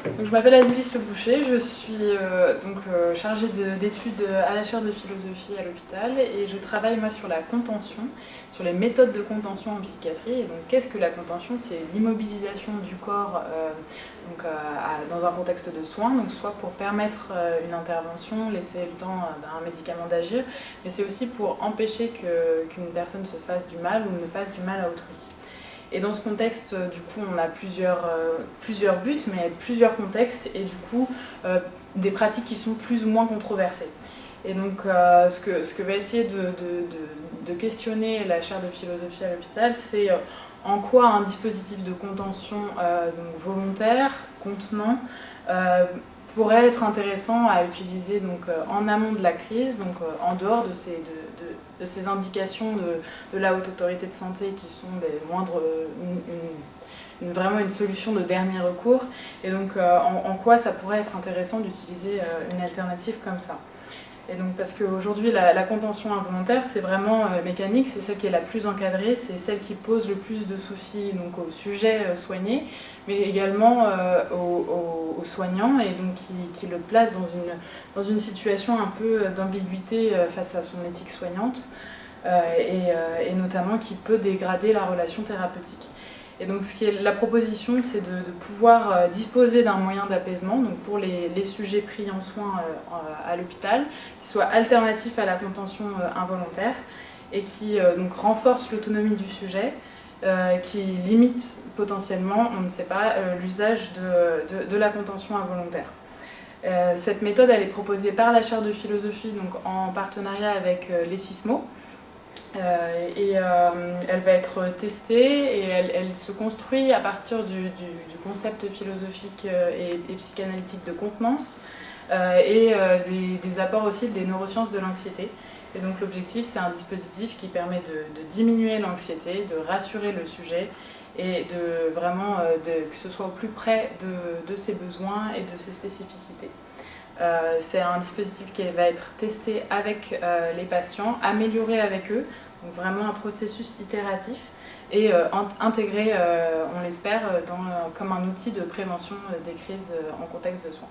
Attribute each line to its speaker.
Speaker 1: Donc, je m'appelle Azilis Le Boucher, je suis chargée d'études à la chaire de philosophie à l'hôpital et je travaille moi sur la contention, sur les méthodes de contention en psychiatrie. Et donc qu'est-ce que la contention? C'est l'immobilisation du corps dans un contexte de soins, donc soit pour permettre une intervention, laisser le temps d'un médicament d'agir, mais c'est aussi pour empêcher qu'une personne se fasse du mal ou ne fasse du mal à autrui. Et dans ce contexte, du coup, on a plusieurs buts, mais plusieurs contextes, et du coup, des pratiques qui sont plus ou moins controversées. Et donc, ce que va essayer de questionner la chaire de philosophie à l'hôpital, c'est en quoi un dispositif de contention donc volontaire, contenant, pourrait être intéressant à utiliser en amont de la crise, en dehors de ces indications de la Haute Autorité de Santé qui sont vraiment une solution de dernier recours, et donc en quoi ça pourrait être intéressant d'utiliser une alternative comme ça. Et donc parce qu'aujourd'hui la contention involontaire c'est vraiment mécanique, c'est celle qui est la plus encadrée, c'est celle qui pose le plus de soucis au sujet soigné, mais également aux soignants, et donc qui le place dans une situation un peu d'ambiguïté face à son éthique soignante, et notamment qui peut dégrader la relation thérapeutique. Et donc la proposition, c'est de pouvoir disposer d'un moyen d'apaisement pour les sujets pris en soins à l'hôpital, qui soit alternatif à la contention involontaire et qui renforce l'autonomie du sujet, qui limite potentiellement, on ne sait pas, l'usage de la contention involontaire. Cette méthode, elle est proposée par la chaire de philosophie en partenariat avec les SISMO. Elle va être testée et elle se construit à partir du concept philosophique et psychanalytique de contenance, et des apports aussi des neurosciences de l'anxiété. Et donc l'objectif, c'est un dispositif qui permet de diminuer l'anxiété, de rassurer le sujet et de vraiment que ce soit au plus près de ses besoins et de ses spécificités. C'est un dispositif qui va être testé avec les patients, amélioré avec eux, donc vraiment un processus itératif, et intégré, on l'espère, comme un outil de prévention des crises en contexte de soins.